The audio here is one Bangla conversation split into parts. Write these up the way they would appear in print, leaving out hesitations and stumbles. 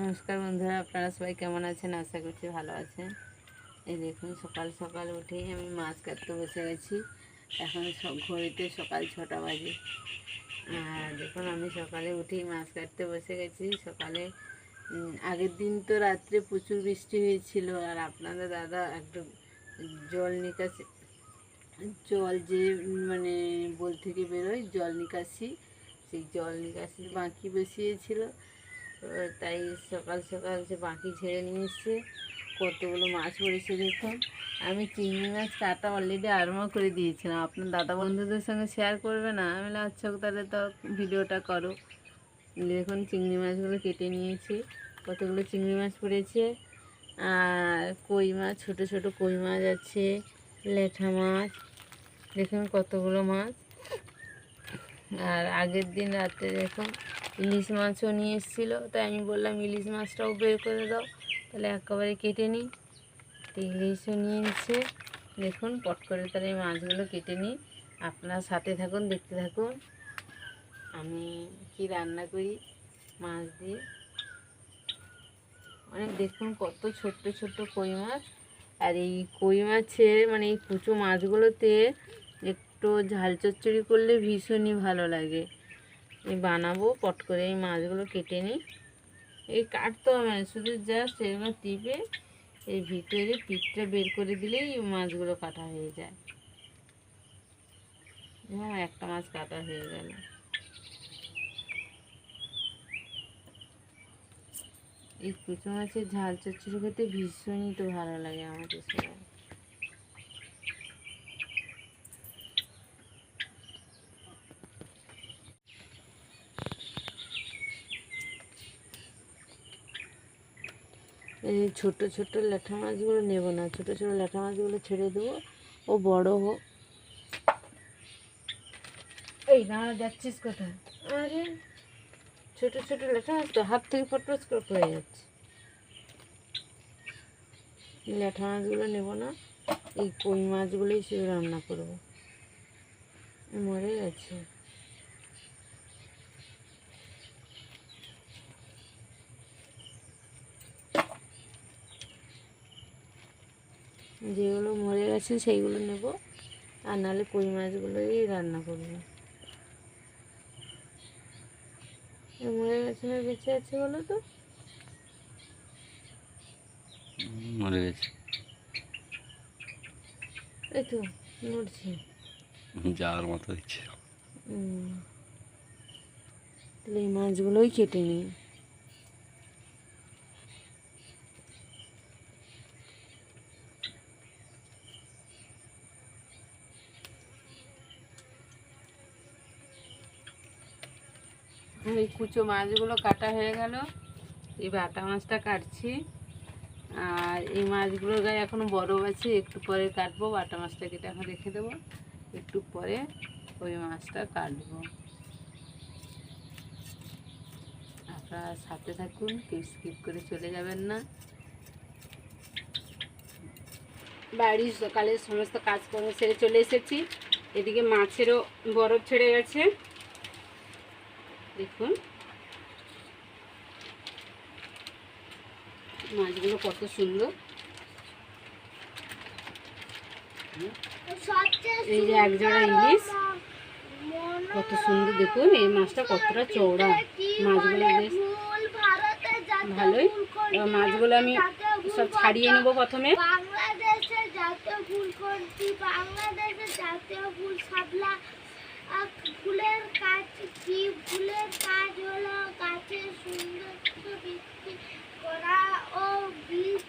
নমস্কার বন্ধুরা, আপনারা সবাই কেমন আছেন? আশা করছি ভালো আছেন। এই দেখুন, সকাল সকাল উঠেই আমি মাছ কাটতে বসে গেছি। এখন ঘড়িতে সকাল 6টা বাজে। আর দেখুন, আমি সকালে উঠেই মাছ কাটতে বসে গেছি। সকালে আগের দিন তো রাত্রে প্রচুর বৃষ্টি হয়েছিল, আর আপনাদের দাদা একদম জল নিকাশি, জল যে মানে বোল থেকে বেরোয় জল নিকাশি, সেই জল নিকাশির বাঁকি বসিয়েছিল। তাই সকাল সকাল সে বাঁকি ছেড়ে নিয়ে এসছে। কতগুলো মাছ পড়েছে দেখুন। আমি চিংড়ি মাছ কাটা অলরেডি আরম্ভ করে দিয়েছিলাম। আপনার দাদা বন্ধুদের সঙ্গে শেয়ার করবে না? আমি বললাম আচ্ছা, তাহলে তো ভিডিওটা করো। দেখুন, চিংড়ি মাছগুলো কেটে নিয়েছি। কতগুলো চিংড়ি মাছ পড়েছে, আর কই মাছ, ছোটো ছোটো কই মাছ আছে, ল্যাঠা মাছ, দেখুন কতগুলো মাছ। আর আগের দিন রাতে দেখুন ইলিশ মাছও নিয়ে এসেছিলো, তাই আমি বললাম ইলিশ মাছটাও বের করে দাও, তাহলে একেবারে কেটে নিই। তো ইলিশও নিয়ে এসে দেখুন পট করে তাহলে এই মাছগুলো কেটে নিই। আপনার সাথে থাকুন, দেখতে থাকুন আমি কি রান্না করি মাছ দিয়ে। অনেক দেখুন কত ছোট্ট ছোট্ট কই মাছ। আর এই কই মাছের মানে এই কুচো মাছগুলোতে একটু ঝাল চচ্চড়ি করলে ভীষণই ভালো লাগে। এই বানাবো, পট করে এই মাছগুলো কেটে নিই। এই কাটতে হবে না, শুধু জাস্ট এগুলো টিপে এই ভিতরে পিঠটা বের করে দিলেই মাছগুলো কাটা হয়ে যায়। হ্যাঁ, একটা মাছ কাটা হয়ে গেল। এই কুচো মাছের ঝাল চচ্চড়ি খেতে ভীষণই তো ভালো লাগে আমাদের সবাই। এই ছোটো ছোটো ল্যাঠা মাছগুলো নেব না, ছোটো ছোটো ল্যাঠা মাছগুলো ছেড়ে দেবো, ও বড় হোক। এই না, যাচ্ছিস কোথায়? আরে ছোটো ছোটো ল্যাঠা মাছ তো হাত থেকে ফটফট করে পড়ে যাচ্ছে। ল্যাঠা মাছগুলো নেব না, এই কই মাছগুলোই শুধু রান্না করবো। মরে গেছে। যেগুলো মরে গেছে সেইগুলো নেব, আর নাহলে কই মাছগুলোই রান্না করবো। মরে গেছে না বেঁচে আছে বলো তো? মরে গেছে। এই তো মরছে। যাওয়ার মতো হচ্ছে। তাহলে এই মাছগুলোই কেটে নিই। এই কুচো মাছগুলো কাটা হয়ে গেল, এই বাটা মাছটা কাটছি। আর এই মাছগুলোর গায়ে এখনও বরফ আছে, একটু পরে কাটবো। বাটা মাছটা কেটে এখন রেখে দেবো, একটু পরে ওই মাছটা কাটবো। আপনারা সাথে থাকুন, কেউ স্কিপ করে চলে যাবেন না। বাড়ির সকালে সমস্ত কাজকর্ম সেরে চলে এসেছি। এদিকে মাছেরও বরফ ছেড়ে গেছে, দেখুন মাছগুলো কত সুন্দর। এই যে একজোড়া ইলিশ, কত সুন্দর দেখুন। এই মাছটা কতটা চওড়া, মাছগুলো বেশ ভালোই। এবার মাছগুলো আমি সব ছাড়িয়ে নেবো প্রথমে। বাংলাদেশের জাতীয় ফুল কোনটি? বাংলাদেশের জাতীয় ফুল শাপলা। ফুলের কাজ কি? ফুলের কাজ হলো গাছের সৌন্দর্য বৃদ্ধি করা ও বীজ।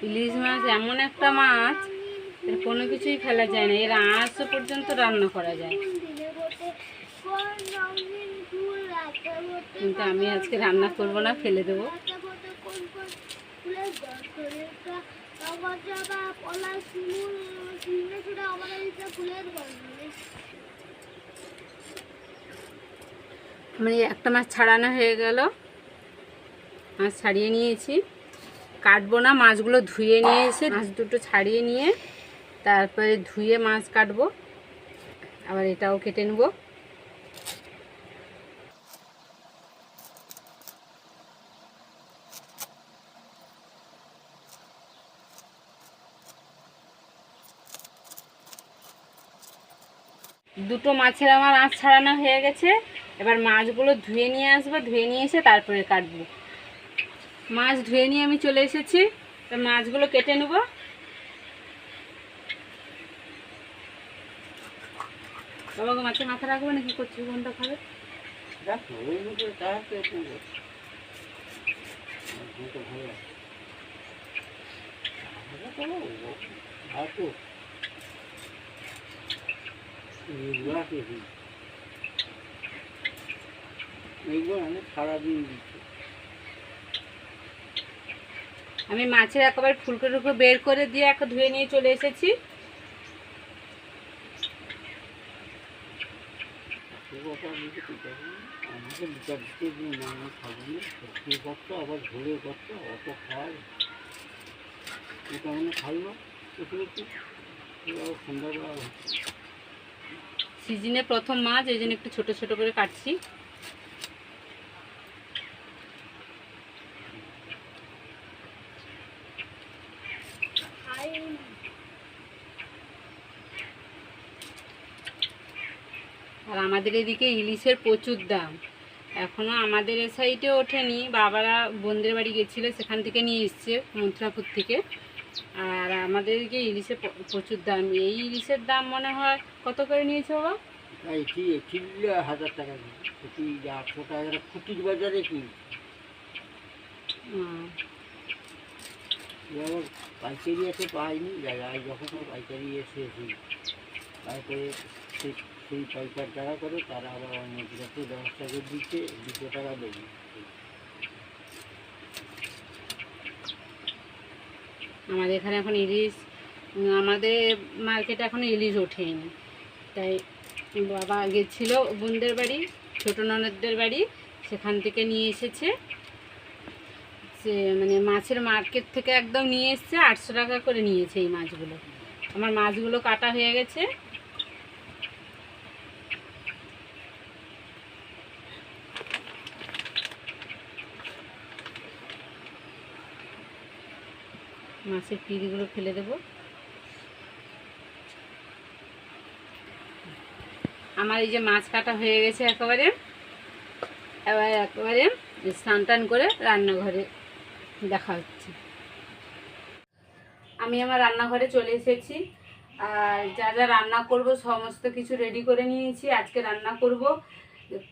ইলিশ মাছ এমন একটা মাছ, এর কোনো কিছুই ফেলা যায় না, এর আঁশও পর্যন্ত রান্না করা যায়। কিন্তু আমি আজকে রান্না করব না, ফেলে দেবো। মানে একটা মাছ ছাড়ানো হয়ে গেল, মাছ ছাড়িয়ে নিয়েছি। কাটবো না, মাছগুলো ধুয়ে নিয়ে এসে মাছ দুটো ছাড়িয়ে নিয়ে তারপরে ধুয়ে মাছ কাটবো। আবার এটাও কেটে নেব। দুটো মাছের আমার আঁশ ছাড়ানো হয়ে গেছে। এবার মাছগুলো ধুয়ে নিয়ে আসবো, ধুয়ে নিয়ে এসে তারপরে কাটবো। মাছ ধুয়ে নিয়ে আমি চলে এসেছি, তো মাছগুলো কেটে নেব। বাবাকে মাছের মাথা রাখবো না, কি করছি, কোনটা খাবে? আমি মাছের একেবারে ফুলকো টুকরো বের করে দিয়ে একটা ধুয়ে নিয়ে চলে এসেছি। সিজনে প্রথম মাছ, এই জন্য একটু ছোট ছোট করে কাটছি। আর আমাদের এদিকে ইলিশের প্রচুর দাম, এখনও আমাদের এ সাইডে ওঠেনি। বাবারা বোনদের বাড়ি গেছিলো, সেখান থেকে নিয়ে এসছে মথুরাপুর থেকে। আর আমাদের এদিকে ইলিশের প্রচুর দাম। এই ইলিশের দাম মনে হয় কত করে নিয়েছে বাবা? 1000 টাকা, 800 টাকা খুঁটির বাজারে কি পাইকারি এসে পাইনি, যাই যখন পাইকারি এসেছি তারপরে সেই পাইকার যারা করে তারা আবার অন্য জায়গাতে ব্যবস্থা করে দিচ্ছে, 200 টাকা দেবে। আমাদের এখানে এখন ইলিশ, আমাদের মার্কেটে এখন ইলিশ ওঠেনি, তাই বাবা গেছিলো বোনদের বাড়ি, ছোটো ননদদের বাড়ি, সেখান থেকে নিয়ে এসেছে। সে মানে মাছের মার্কেট থেকে একদম নিয়ে এসছে, 800 টাকা করে নিয়েছে এই মাছগুলো। আমার মাছগুলো কাটা হয়ে গেছে। মাছের পিড়িগুলো ফেলে দেব। আমার এই যে মাছ কাটা হয়ে গেছে একেবারে, এবার একেবারে স্নান টান করে রান্নাঘরে দেখা হচ্ছে। আমি আমার রান্নাঘরে চলে এসেছি, আর যা যা রান্না করব সমস্ত কিছু রেডি করে নিয়েছি। আজকে রান্না করব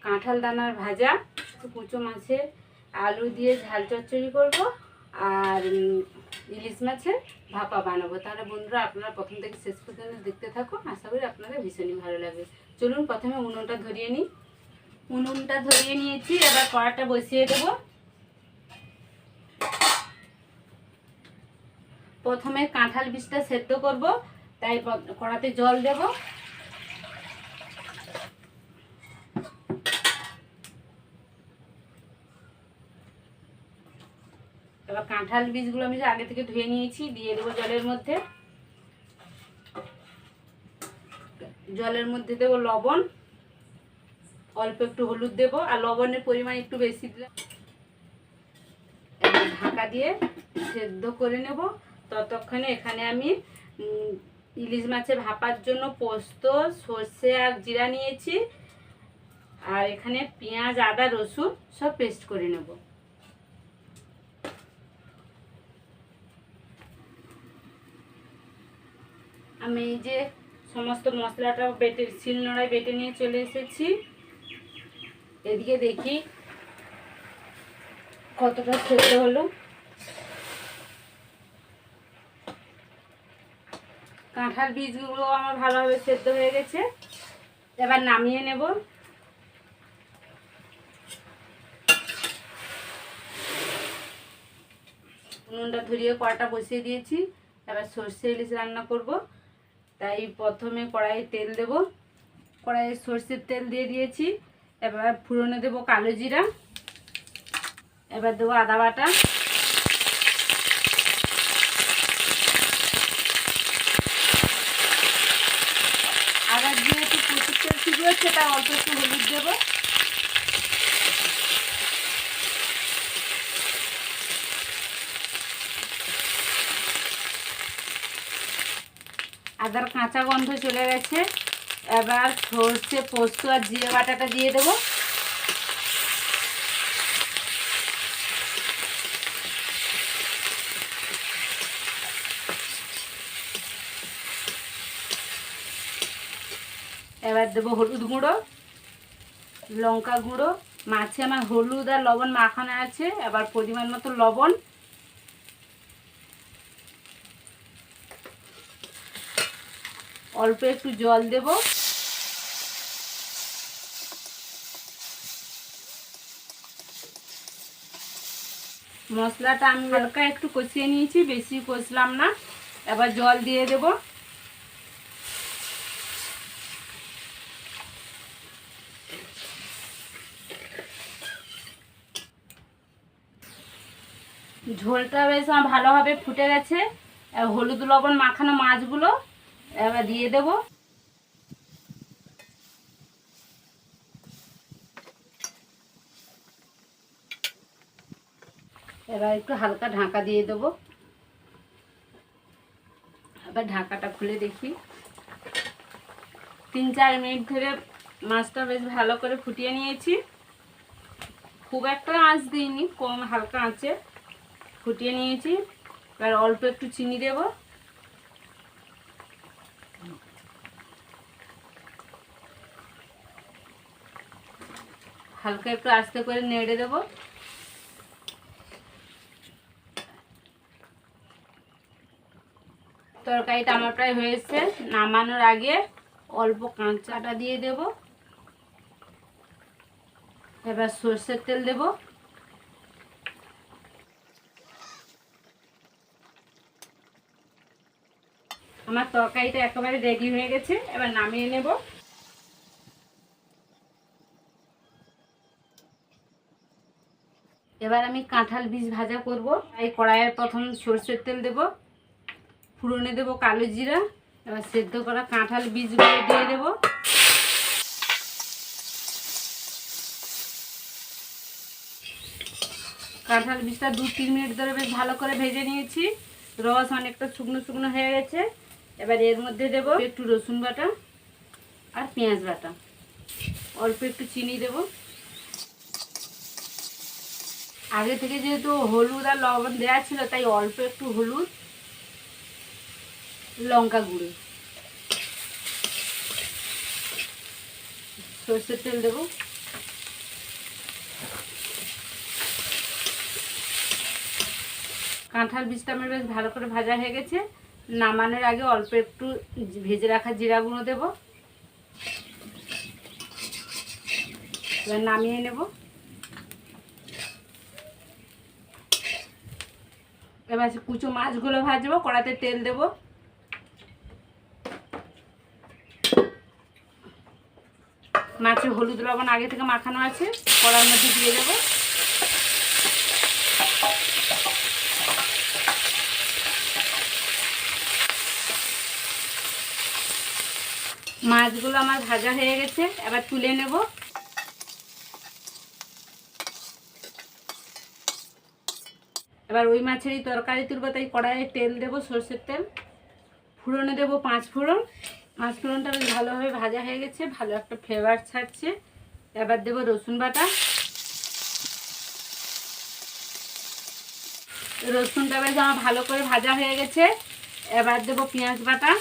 কাঁঠাল দানার ভাজা, কুচো মাছের আলু দিয়ে ঝাল চচ্চড়ি করব, আর ইলিশ মাছের ভাপা বানাবো। তাহলে বন্ধুরা আপনারা প্রথম থেকে শেষ পর্যন্ত দেখতে থাকুন, আশা করি আপনাদের ভীষণই ভালো লাগবে। চলুন প্রথমে উনুনটা ধরিয়ে নিই। উনুনটা ধরিয়ে নিয়েছি, এবার কড়াটা বসিয়ে দেব। প্রথমে কাঁঠাল বীজটা সেদ্ধ করব, তাই কড়াতে জল দেব। এবার কাঁঠাল বীজগুলো আমি আগে থেকে ধুয়ে নিয়েছি, দিয়ে দেবো জলের মধ্যে। জলের মধ্যে দেবো লবণ, অল্প একটু হলুদ দেব, আর লবণের পরিমাণ একটু বেশি দিলে। ঢাকা দিয়ে সেদ্ধ করে নেব। ততক্ষণে এখানে আমি ইলিশ মাছের ভাপার জন্য পোস্ত, সর্ষে আর জিরা নিয়েছি, আর এখানে পেঁয়াজ, আদা, রসুন সব পেস্ট করে নেব। আমি এই যে সমস্ত মশলাটা শিলনোড়ায় বেটে নিয়ে চলে এসেছি। এদিকে দেখি কতটা সেদ্ধ হলো। কাঁঠাল বীজগুলো আমার ভালোভাবে সেদ্ধ হয়ে গেছে, এবার নামিয়ে নেব। উনুনটা ধরিয়ে কড়াটা বসিয়ে দিয়েছি, এবার সর্ষে ইলিশ রান্না করব। তাই প্রথমে কড়াইয়ে তেল দেব, কড়াইয়ে সর্ষের তেল দিয়ে দিয়েছি। এবার ফোড়নে দেব কালো জিরা, এবার দেবো আদা বাটা, আদা দিয়ে একটু প্রচুর তেল সিদ্ধ, তাই অল্প একটু হলুদ দেবো। আদার কাঁচা গন্ধ চলে গেছে, এবার সর্ষে পোস্ত আর জিরে বাটাটা দিয়ে দেবো। এবার দেবো হলুদ গুঁড়ো, লঙ্কা গুঁড়ো। মাছে আমার হলুদ আর লবণ মাখানো আছে, এবার পরিমাণ মতো লবণ, অল্প একটু জল দেব। মশলাটা আমি হালকা একটু কষিয়ে নিয়েছি, বেশি কষলাম না। এবার জল দিয়ে দেব। ঝোলটা বেশ আমার ভালোভাবে ফুটে গেছে। হলুদ লবণ মাখানো মাছগুলো এবার দিয়ে দেব। এবার একটু হালকা ঢাকা দিয়ে দেবো। এবার ঢাকাটা খুলে দেখি। 3-4 মিনিট ধরে মাছটা বেশ ভালো করে ফুটিয়ে নিয়েছি। খুব একটা আঁচ দিইনি, কম হালকা আঁচে ফুটিয়ে নিয়েছি। এবার অল্প একটু চিনি দেব। হালকা একটু আস্তে করে নেড়ে দেব। তরকারিটা আমার প্রায় হয়েছে। নামানোর আগে অল্প কাঁচাটা দিয়ে দেব। এবার সর্ষের তেল দেব। আমার তরকারিটা একেবারে রেডি হয়ে গেছে, এবার নামিয়ে নেব। এবার আমি কাঁঠাল বীজ ভাজা করব। এই কড়াইয়ে প্রথম সর্ষের তেল দেব, ফোড়নে দেব কালো জিরা। এবার সেদ্ধ করা কাঁঠাল বীজগুলো দিয়ে দেব। কাঁঠাল বীজটা 2-3 মিনিট ধরে বেশ ভালো করে ভেজে নিয়েছি। রস অনেকটা শুকনো শুকনো হয়ে গেছে। এবার এর মধ্যে দেব একটু রসুন বাটা আর পেঁয়াজ বাটা, অল্প একটু চিনি দেব। আগে থেকে যেহেতু হলুদ আর লবণ দেওয়া ছিল, তাই অল্প একটু হলুদ, লঙ্কা গুঁড়ো, সর্ষের তেল দেব। কাঁঠাল বীজটা আমার বেশ ভালো করে ভাজা হয়ে গেছে। নামানোর আগে অল্প একটু ভেজে রাখা জিরা গুঁড়ো দেব। এবার নামিয়ে নেব। এবার কুচো মাছগুলো ভাজবো। কড়াতে তেল দেব। মাছে হলুদ লবণ আগে থেকে মাখানো আছে, কড়ার মধ্যে দিয়ে দেব। মাছগুলো আমার ভাজা হয়ে গেছে, এবার তুলে নেব। এবার ওই মাছেরই তরকারি তুলবো, তাই কড়াইয়ে তেল দেব, সর্ষের তেল। ফোড়নে দেব 5 ফোড়ন। 5 ফোড়নটা বেশ ভালোভাবে ভাজা হয়ে গেছে, ভালো একটা ফ্লেভার ছাড়ছে। এবার দেব রসুন বাটা। রসুনটা বেশ আমার ভালো করে ভাজা হয়ে গেছে। এবার দেব পেঁয়াজ বাটা।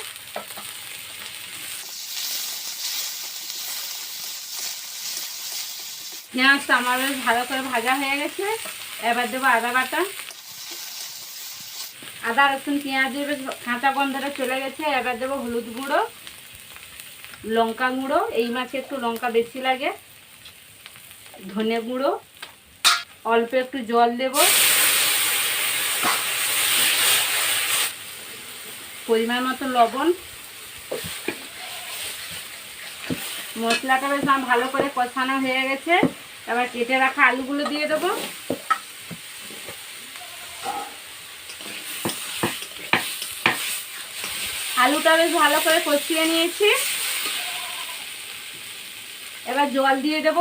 পেঁয়াজটা আমার বেশ ভালো করে ভাজা হয়ে গেছে। এবার দেবো আদা বাটা। আদা রসুন পেঁয়াজের বেশ কাঁচা গন্ধটা চলে গেছে। এবার দেবো হলুদ গুঁড়ো, লঙ্কা গুঁড়ো, এই মাছে একটু লঙ্কা বেশি লাগে, ধনে গুঁড়ো, অল্প একটু জল দেব, পরিমাণ মতো লবণ। মশলাটা বেশ ভালো করে কষানো হয়ে গেছে। এবার কেটে রাখা আলুগুলো দিয়ে দেবো। আলুটা বেশ ভালো করে কষিয়ে নিয়েছি। এবার জল দিয়ে দেব।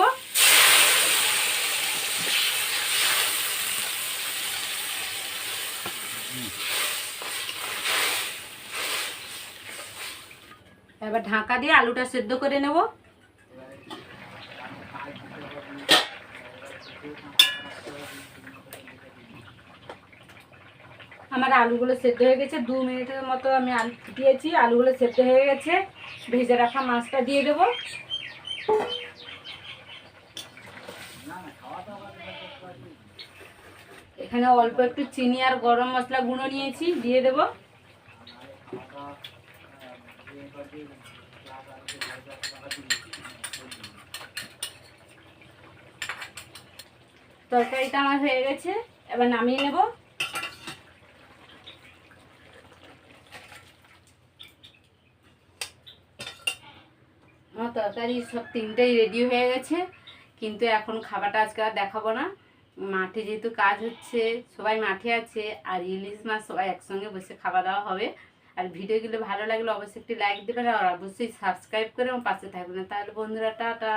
এবার ঢাকা দিয়ে আলুটা সেদ্ধ করে নেব। আমার আলুগুলো সেদ্ধ হয়ে গেছে, 2 মিনিটের মতো আমি আলু ফুটিয়েছি, আলুগুলো সেদ্ধ হয়ে গেছে। ভেজে রাখা মাছটা দিয়ে দেব। এখানে অল্প একটু চিনি আর গরম মশলা গুঁড়ো নিয়েছি, দিয়ে দেব। তরকারিটা আমার হয়ে গেছে, এবার নামিয়ে নেব। আমার তরকারি সব 3টাই রেডি হয়ে গেছে, কিন্তু এখন খাবারটা আজকে আর দেখাবো না। মাঠে যেহেতু কাজ হচ্ছে, সবাই মাঠে আছে, আর ইলিশ মাছ সবাই একসঙ্গে বসে খাওয়া দাওয়া হবে। আর ভিডিওগুলো ভালো লাগলে অবশ্যই একটি লাইক দেবেন, আর অবশ্যই সাবস্ক্রাইব করে আমার পাশে থাকবেন। তাহলে বন্ধুরা, টাটা।